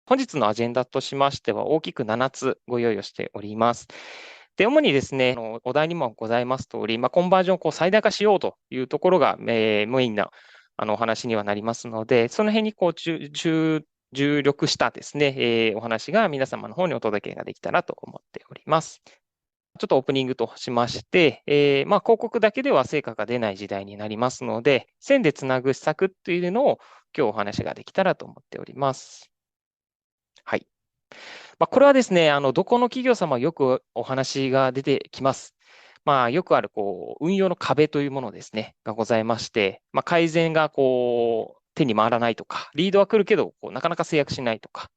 本日のアジェンダとしましては、大きく7つご用意をしております。で、主にですね、お題にもございます通り、コンバージョンを最大化しようというところが、メインなお話にはなりますので、その辺に注力したですね、お話が皆様の方にお届けができたらと思っております。ちょっとオープニングとしまして、広告だけでは成果が出ない時代になりますので、線でつなぐ施策というのを今日お話ができたらと思っております。はい。これはですね、どこの企業様よくお話が出てきます。よくある、運用の壁というものですね、がございまして、改善が、手に回らないとか、リードは来るけど、なかなか制約しないとか、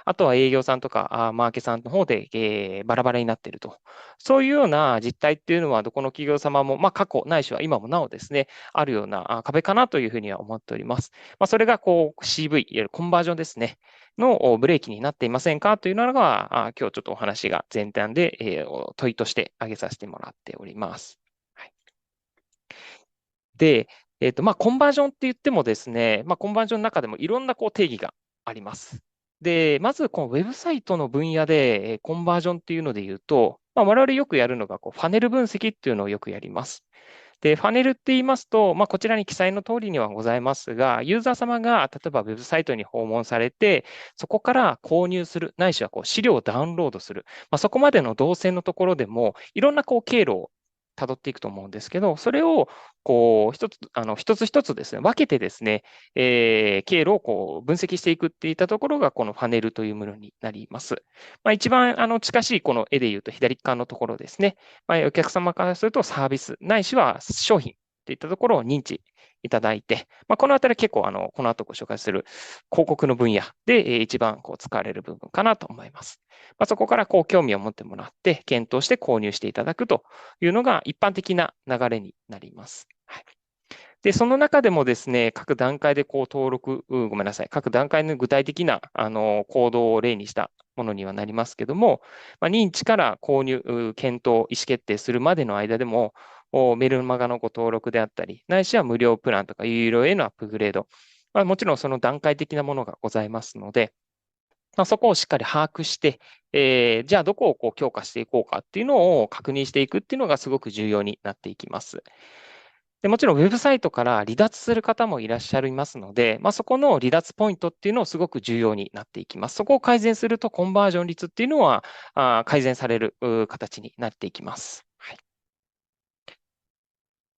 あとは営業さんとか、マーケさんの方で、バラバラになっていると。そういうような実態っていうのは、どこの企業様も、過去ないしは今もなおですね、あるような壁かなというふうには思っております。それが、CV、いわゆるコンバージョンですね。のブレーキになっていませんかというのが、今日ちょっとお話が前段で、問いとして挙げさせてもらっております。はい、で、コンバージョンって言ってもですね、コンバージョンの中でもいろんな定義があります。で、まず、このウェブサイトの分野で、コンバージョンっていうので言うと、我々よくやるのが、ファネル分析っていうのをよくやります。で、ファネルって言いますと、こちらに記載の通りにはございますが、ユーザー様が例えばウェブサイトに訪問されて、そこから購入する、ないしは資料をダウンロードする、そこまでの動線のところでも、いろんな経路を辿っていくと思うんですけど、それを一つ一つですね、分けてですね、経路を分析していくっていったところが、このファネルというものになります。一番近しいこの絵で言うと左側のところですね。お客様からするとサービス、ないしは商品といったところを認知いただいて、このあたり結構この後ご紹介する広告の分野で一番使われる部分かなと思います。そこから興味を持ってもらって、検討して購入していただくというのが一般的な流れになります。はい。で、その中でもですね、各段階で登録、ごめんなさい、各段階の具体的な行動を例にしたものにはなりますけども、認知から購入、検討、意思決定するまでの間でも、メルマガのご登録であったり、ないしは無料プランとか有料へのアップグレード、もちろんその段階的なものがございますので、そこをしっかり把握して、じゃあどこを強化していこうかっていうのを確認していくっていうのがすごく重要になっていきます。でもちろんウェブサイトから離脱する方もいらっしゃいますので、そこの離脱ポイントっていうのをすごく重要になっていきます。そこを改善するとコンバージョン率っていうのは改善される形になっていきます。はい。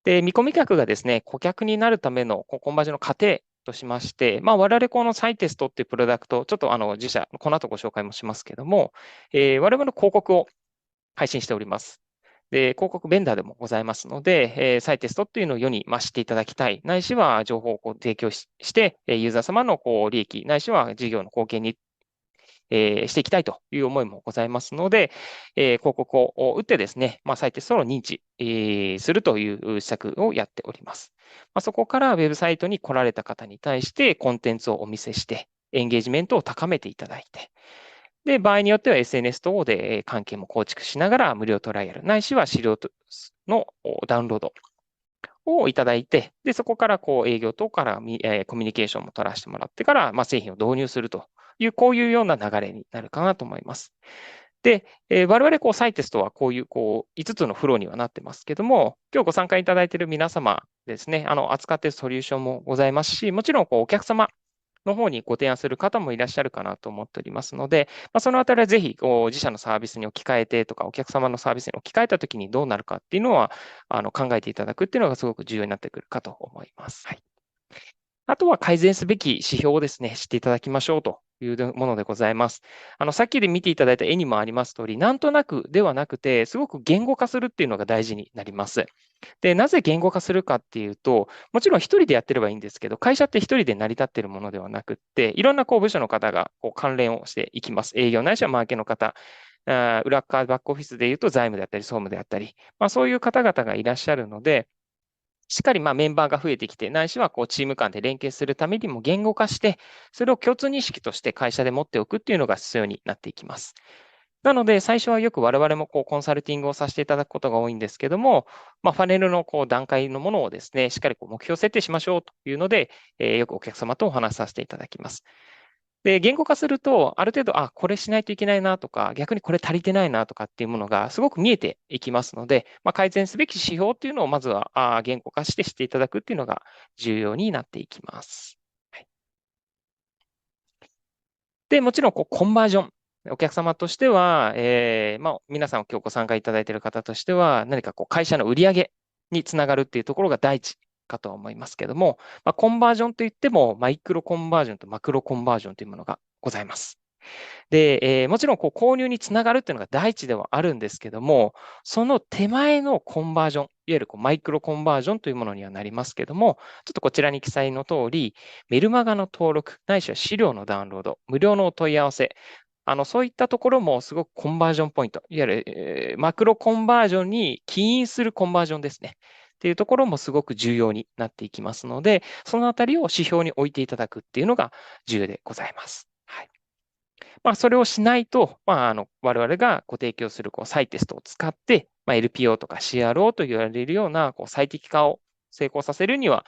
で、見込み客がですね、顧客になるためのコンバージョンの過程としまして、我々このサイテストっていうプロダクト、ちょっと自社、この後ご紹介もしますけども、我々の広告を配信しております。で、広告ベンダーでもございますので、サイテストっていうのを世に知っていただきたい、ないしは情報を提供して、ユーザー様の利益、ないしは事業の貢献にしていきたいという思いもございますので、広告を打ってですね、サイテストを認知するという施策をやっております。そこからウェブサイトに来られた方に対してコンテンツをお見せして、エンゲージメントを高めていただいて、で、場合によっては SNS 等で関係も構築しながら無料トライアル、ないしは資料のダウンロードをいただいて、で、そこから営業等からコミュニケーションも取らせてもらってから、製品を導入するという、こういうような流れになるかなと思います。で、我々サイテストはこういう5つのフローにはなってますけども、今日ご参加いただいている皆様ですね、扱っているソリューションもございますし、もちろんお客様の方にご提案する方もいらっしゃるかなと思っておりますので、そのあたりはぜひ自社のサービスに置き換えてとか、お客様のサービスに置き換えたときにどうなるかっていうのは考えていただくっていうのがすごく重要になってくるかと思います。はい。あとは改善すべき指標をですね、知っていただきましょうというものでございます。さっきで見ていただいた絵にもあります通り、なんとなくではなくて、すごく言語化するっていうのが大事になります。で、なぜ言語化するかっていうと、もちろん一人でやってればいいんですけど、会社って一人で成り立っているものではなくって、いろんな部署の方が関連をしていきます。営業ないしはマーケの方、裏側バックオフィスでいうと財務であったり、総務であったり、そういう方々がいらっしゃるので、しっかりメンバーが増えてきて、ないしはチーム間で連携するためにも言語化して、それを共通認識として会社で持っておくっていうのが必要になっていきます。なので、最初はよく我々もコンサルティングをさせていただくことが多いんですけども、ファネルの段階のものをですね、しっかり目標設定しましょうというので、よくお客様とお話しさせていただきます。で、言語化すると、ある程度、これしないといけないなとか、逆にこれ足りてないなとかっていうものがすごく見えていきますので、改善すべき指標っていうのをまずは言語化していただくっていうのが重要になっていきます。はい。で、もちろんコンバージョン。お客様としては、皆さん今日ご参加いただいている方としては、何か会社の売り上げにつながるっていうところが第一かと思いますけども、コンバージョンといっても、マイクロコンバージョンとマクロコンバージョンというものがございます。で、もちろん購入につながるっていうのが第一ではあるんですけども、その手前のコンバージョン、いわゆるマイクロコンバージョンというものにはなりますけども、ちょっとこちらに記載の通り、メルマガの登録、ないしは資料のダウンロード、無料のお問い合わせ、そういったところもすごくコンバージョンポイント、いわゆる、マクロコンバージョンに起因するコンバージョンですね。っていうところもすごく重要になっていきますので、そのあたりを指標に置いていただくっていうのが重要でございます。はい。それをしないと、我々がご提供するサイテストを使って、LPO とか CRO と言われるような最適化を成功させるには、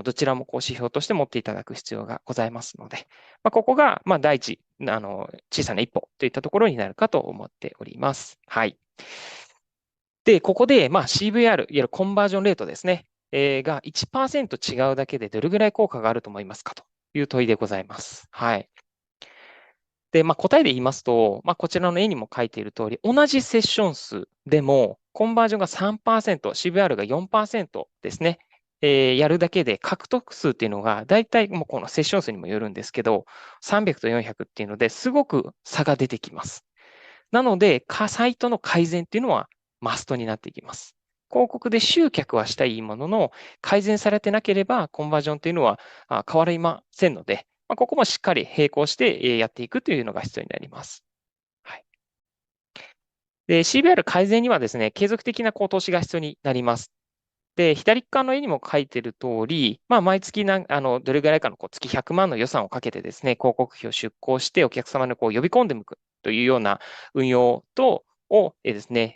どちらも指標として持っていただく必要がございますので、ここが第一、小さな一歩といったところになるかと思っております。はい。で、ここで、CVR、いわゆるコンバージョンレートですね、が1%違うだけでどれぐらい効果があると思いますかという問いでございます。はい。で、答えで言いますと、こちらの絵にも書いている通り、同じセッション数でも、コンバージョンが3%、CVR が4%ですね、やるだけで獲得数っていうのが、大体もうこのセッション数にもよるんですけど、300と400っていうのですごく差が出てきます。なので、サイトの改善っていうのはマストになっていきます。広告で集客はしたいものの、改善されてなければ、コンバージョンっていうのは変わりませんので、ここもしっかり並行してやっていくというのが必要になります。はい。で、CBR 改善にはですね、継続的な投資が必要になります。で、左側の絵にも書いている通り、毎月どれぐらいかの月100万の予算をかけてですね、広告費を出稿してお客様に呼び込んでいくというような運用をですね、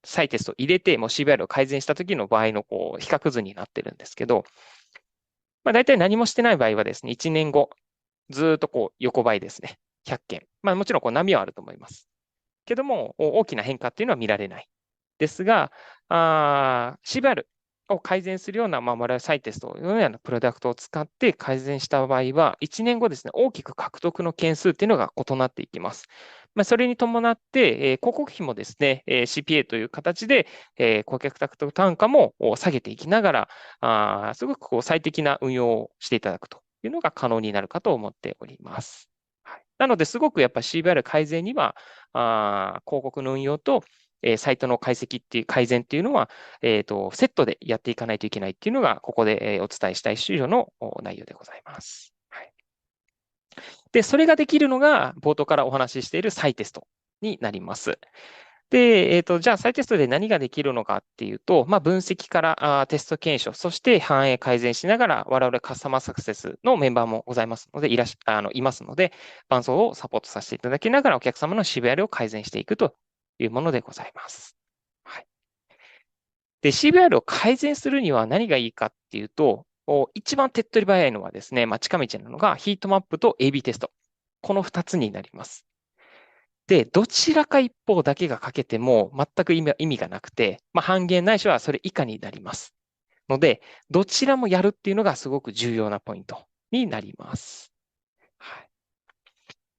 サイテスト入れて、もう CBR を改善した時の場合の比較図になってるんですけど、大体何もしてない場合はですね、1年後、ずっと横ばいですね。100件。もちろん波はあると思います。けども、大きな変化っていうのは見られない。ですが、CBR を改善するような、我々サイテストのようなプロダクトを使って改善した場合は、1年後ですね、大きく獲得の件数っていうのが異なっていきます。それに伴って、広告費もですね、CPA という形で、顧客獲得単価も下げていきながら、すごく最適な運用をしていただくというのが可能になるかと思っております。はい、なので、すごくやっぱり CBR 改善には、広告の運用と、サイトの解析っていう改善っていうのは、セットでやっていかないといけないっていうのが、ここでお伝えしたい資料の内容でございます。はい、で、それができるのが、冒頭からお話ししているサイテストになります。で、じゃあ、再テストで何ができるのかっていうと、分析からテスト検証、そして反映改善しながら、我々カスタマーサクセスのメンバーもございますので、いますので、伴走をサポートさせていただきながら、お客様のCBR を改善していくというものでございます。はい。で、CBR を改善するには何がいいかっていうと、一番手っ取り早いのはですね、近道なのがヒートマップと AB テスト。この2つになります。で、どちらか一方だけが欠けても全く意味がなくて、半減ないしはそれ以下になります。ので、どちらもやるっていうのがすごく重要なポイントになります。はい。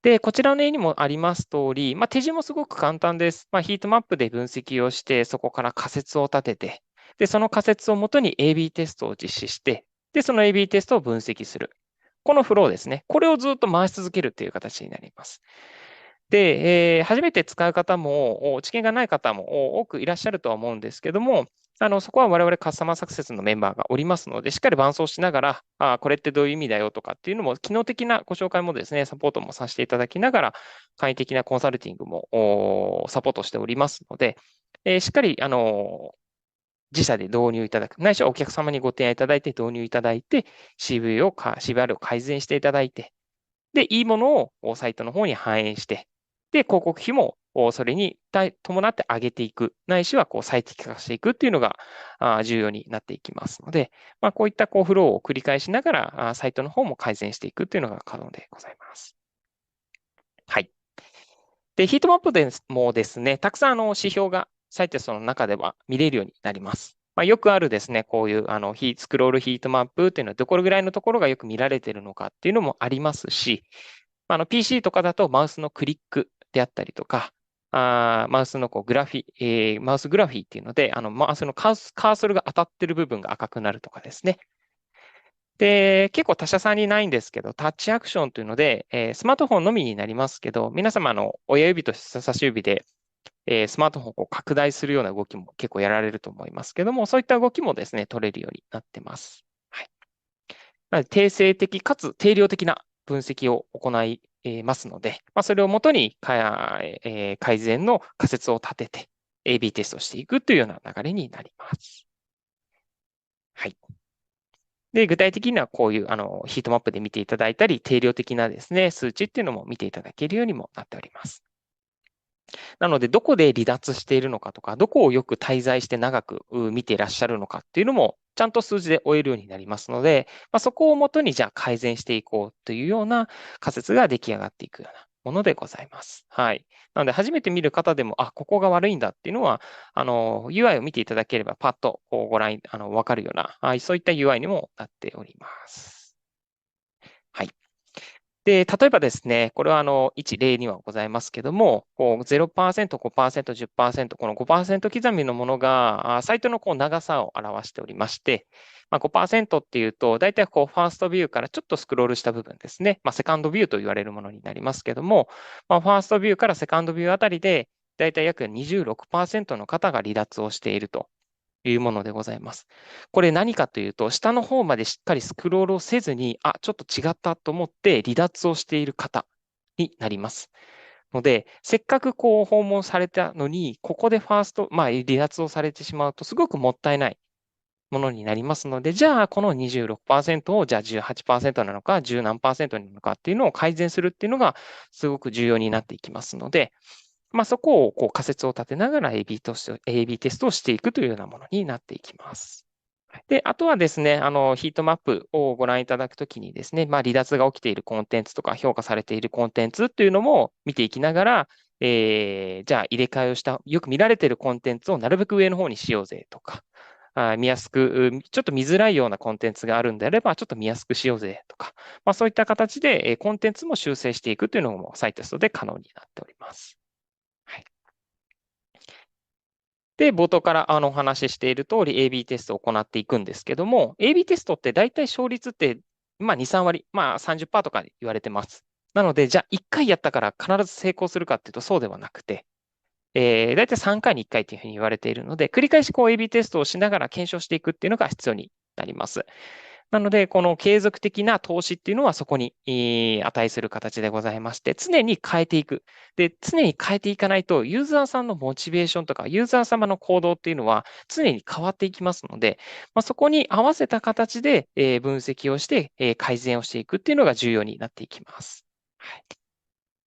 で、こちらの絵にもあります通り、手順もすごく簡単です。ヒートマップで分析をして、そこから仮説を立てて、で、その仮説をもとに AB テストを実施して、で、その AB テストを分析する。このフローですね。これをずっと回し続けるという形になります。で、初めて使う方も、知見がない方も多くいらっしゃるとは思うんですけども、そこは我々カスタマーサクセスのメンバーがおりますので、しっかり伴走しながら、これってどういう意味だよとかっていうのも、機能的なご紹介もですね、サポートもさせていただきながら、簡易的なコンサルティングもサポートしておりますので、しっかり、自社で導入いただく、ないしはお客様にご提案いただいて導入いただいて、CVR を改善していただいて、で、いいものをサイトの方に反映して、で、広告費もそれに伴って上げていく、ないしは最適化していくっていうのが重要になっていきますので、こういったフローを繰り返しながら、サイトの方も改善していくっていうのが可能でございます。で、ヒートマップでもですね、たくさん指標がサイテストの中では見れるようになります。よくあるですね、こういうスクロールヒートマップっていうのはどこぐらいのところがよく見られているのかっていうのもありますし、PC とかだとマウスのクリックであったりとか、マウスのこうグラフィー、マウスグラフィーっていうので、マウスのカーソルが当たってる部分が赤くなるとかですね。で、結構他社さんにないんですけど、タッチアクションというので、スマートフォンのみになりますけど、皆様親指と人差し指で、スマートフォンをこう拡大するような動きも結構やられると思いますけども、そういった動きもですね、取れるようになってます。はい。なので定性的かつ定量的な分析を行いますので、それをもとに改善の仮説を立てて AB テストしていくというような流れになります。はい。で、具体的にはこういうヒートマップで見ていただいたり、定量的なですね、数値っていうのも見ていただけるようにもなっております。なので、どこで離脱しているのかとか、どこをよく滞在して長く見ていらっしゃるのかっていうのも、ちゃんと数字で追えるようになりますので、そこをもとにじゃあ改善していこうというような仮説が出来上がっていくようなものでございます。はい。なので、初めて見る方でも、ここが悪いんだっていうのは、UI を見ていただければ、パッとこうご覧、わかるような、そういった UI にもなっております。はい。で、例えばですね、これは一例にはございますけども、こう0%、5%、10%、この5%刻みのものが、サイトのこう長さを表しておりまして、5%っていうと、大体こうファーストビューからちょっとスクロールした部分ですね。セカンドビューと言われるものになりますけども、ファーストビューからセカンドビューあたりで、大体約26%の方が離脱をしているというものでございます。これ何かというと、下の方までしっかりスクロールをせずに、ちょっと違ったと思って離脱をしている方になります。ので、せっかくこう訪問されたのに、ここでファースト、離脱をされてしまうと、すごくもったいないものになりますので、じゃあ、この26%を、じゃあ18%なのか、10何なのかっていうのを改善するっていうのが、すごく重要になっていきますので、そこをこう仮説を立てながら AB テストをしていくというようなものになっていきます。で、あとはですね、ヒートマップをご覧いただくときにですね、離脱が起きているコンテンツとか評価されているコンテンツというのも見ていきながら、じゃあ入れ替えをした、よく見られているコンテンツをなるべく上の方にしようぜとか、見やすく、ちょっと見づらいようなコンテンツがあるんであれば、ちょっと見やすくしようぜとか、そういった形でコンテンツも修正していくというのもサイテストで可能になっております。はい。で、冒頭からお話ししている通り AB テストを行っていくんですけども、AB テストって大体勝率って、2、3割、30%とか言われてます。なので、じゃあ1回やったから必ず成功するかっていうとそうではなくて、大体3回に1回というふうに言われているので、繰り返しこう AB テストをしながら検証していくっていうのが必要になります。なので、この継続的な投資っていうのはそこに値する形でございまして、常に変えていく。で、常に変えていかないと、ユーザーさんのモチベーションとか、ユーザー様の行動っていうのは常に変わっていきますので、そこに合わせた形で分析をして改善をしていくっていうのが重要になっていきます。はい。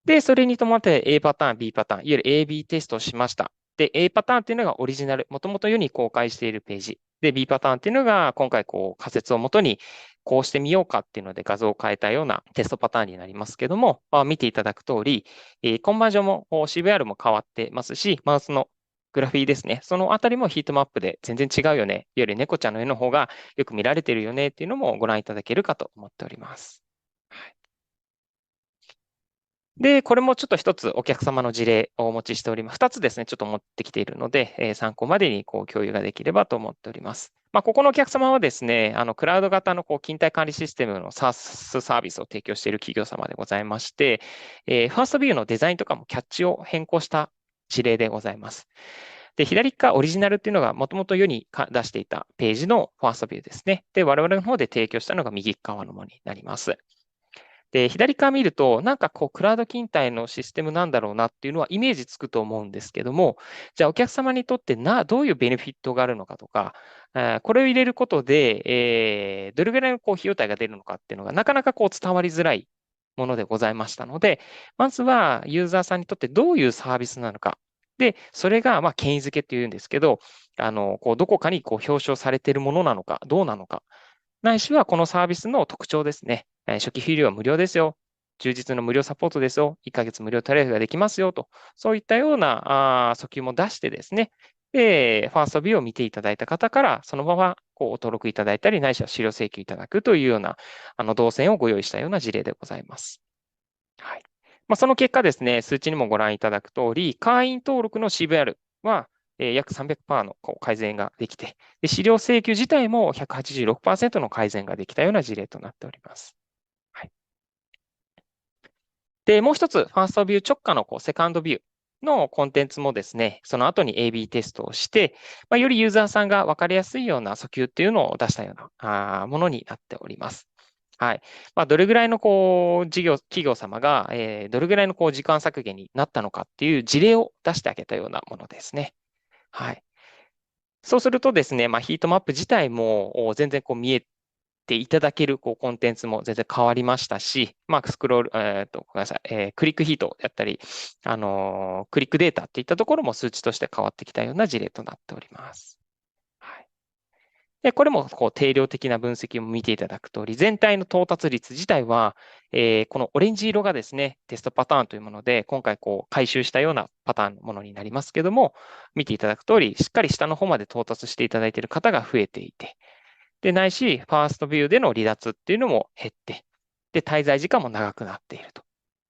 で、それに伴って A パターン、B パターン、いわゆる AB テストをしました。で、A パターンっていうのがオリジナル、もともと世に公開しているページ。で、B パターンっていうのが今回こう仮説をもとにこうしてみようかっていうので画像を変えたようなテストパターンになりますけども、見ていただく通り、コンバージョンも CVR も変わってますし、マウスのグラフィーですね。そのあたりもヒートマップで全然違うよね。いわゆる猫ちゃんの絵の方がよく見られているよねっていうのもご覧いただけるかと思っております。はい。で、これもちょっと一つお客様の事例をお持ちしております。二つですね、ちょっと持ってきているので、参考までにこう共有ができればと思っております。ここのお客様はですね、クラウド型のこう勤怠管理システムの SaaS サービスを提供している企業様でございまして、ファーストビューのデザインとかもキャッチを変更した事例でございます。で、左側オリジナルっていうのがもともと世に出していたページのファーストビューですね。で、我々の方で提供したのが右側のものになります。で、左側見ると、なんかこう、クラウド勤怠のシステムなんだろうなっていうのはイメージつくと思うんですけども、じゃあお客様にとってどういうベネフィットがあるのかとか、これを入れることで、どれぐらいのこう費用対が出るのかっていうのがなかなかこう伝わりづらいものでございましたので、まずはユーザーさんにとってどういうサービスなのか。で、それが権威づけっていうんですけど、こうどこかにこう表彰されているものなのか、どうなのか。ないしはこのサービスの特徴ですね。初期費用は無料ですよ。充実の無料サポートですよ。1ヶ月無料トライアルができますよと。そういったような訴求も出してですね、で、ファーストビューを見ていただいた方から、そのままこうご登録いただいたり、ないしは資料請求いただくというような、動線をご用意したような事例でございます。はい。その結果ですね、数値にもご覧いただく通り、会員登録の CVR は、約300%の改善ができて、で資料請求自体も186%の改善ができたような事例となっております。はい。で、もう一つ、ファーストビュー直下のセカンドビューのコンテンツもですね、その後に AB テストをして、よりユーザーさんが分かりやすいような訴求っていうのを出したようなものになっております。はい。どれぐらいの企業様が、どれぐらいの時間削減になったのかっていう事例を出してあげたようなものですね。はい。そうするとですね、ヒートマップ自体も全然見えていただけるコンテンツも全然変わりましたし、スクロール、ごめんなさい、クリックヒートやったり、クリックデータっていったところも数値として変わってきたような事例となっております。はい。で、これも定量的な分析を見ていただく通り、全体の到達率自体は、このオレンジ色がですね、テストパターンというもので、今回回収したようなパターンのものになりますけども、見ていただく通り、しっかり下の方まで到達していただいている方が増えていて、で、ないし、ファーストビューでの離脱っていうのも減って、で、滞在時間も長くなっていると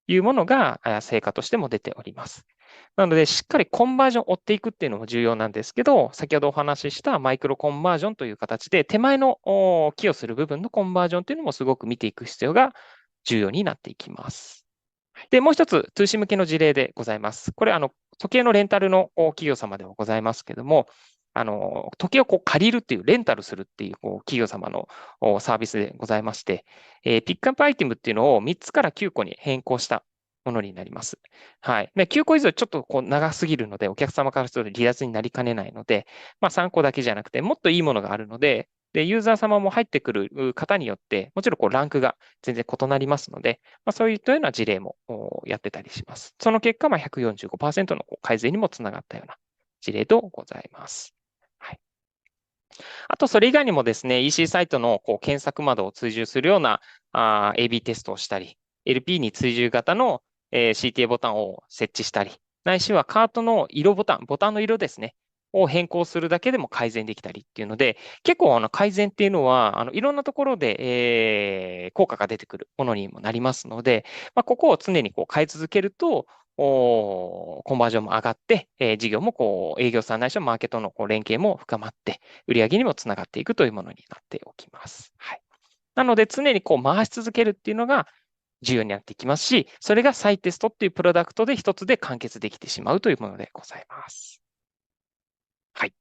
いうものが、成果としても出ております。なので、しっかりコンバージョンを追っていくっていうのも重要なんですけど、先ほどお話ししたマイクロコンバージョンという形で、手前の寄与する部分のコンバージョンというのもすごく見ていく必要が重要になっていきます。で、もう一つ、通信向けの事例でございます。これ、時計のレンタルの企業様ではございますけども、時計を借りるっていう、レンタルするっていう企業様のサービスでございまして、ピックアップアイテムっていうのを3つから9個に変更したものになります。はい。9個以上ちょっと長すぎるので、お客様からすると離脱になりかねないので、3個だけじゃなくて、もっといいものがあるので、で、ユーザー様も入ってくる方によって、もちろんランクが全然異なりますので、そういったような事例もやってたりします。その結果、145%の改善にもつながったような事例とございます。はい。あと、それ以外にもですね、EC サイトの検索窓を追従するようなAB テストをしたり、LP に追従型のCTA ボタンを設置したり、ないしはカートの色ボタンの色ですね、を変更するだけでも改善できたりっていうので、結構改善っていうのはいろんなところで、効果が出てくるものにもなりますので、ここを常に変え続けると、コンバージョンも上がって、事業も営業さんないしはマーケットの連携も深まって、売上にもつながっていくというものになっておきます。はい。なので、常に回し続けるっていうのが重要になっていきますし、それがサイテストっていうプロダクトで一つで完結できてしまうというものでございます。はい。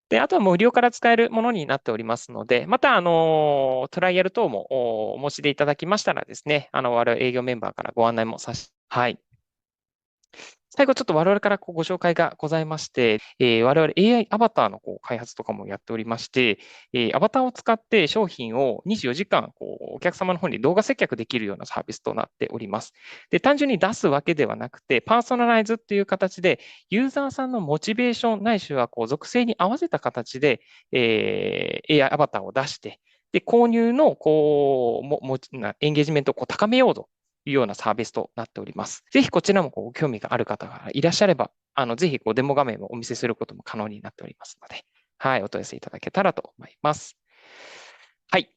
で、あとは無料から使えるものになっておりますので、また、トライアル等もお申し出いただきましたらですね、我々営業メンバーからご案内もはい。最後、ちょっと我々からご紹介がございまして、我々 AI アバターの開発とかもやっておりまして、アバターを使って商品を24時間お客様の方に動画接客できるようなサービスとなっております。で、単純に出すわけではなくて、パーソナライズっていう形で、ユーザーさんのモチベーションないしは属性に合わせた形で、AI アバターを出して、で、購入のエンゲージメントを高めようというようなサービスとなっております。ぜひこちらもご興味がある方がいらっしゃれば、ぜひデモ画面をお見せすることも可能になっておりますので、はい、お問い合わせいただけたらと思います。はい。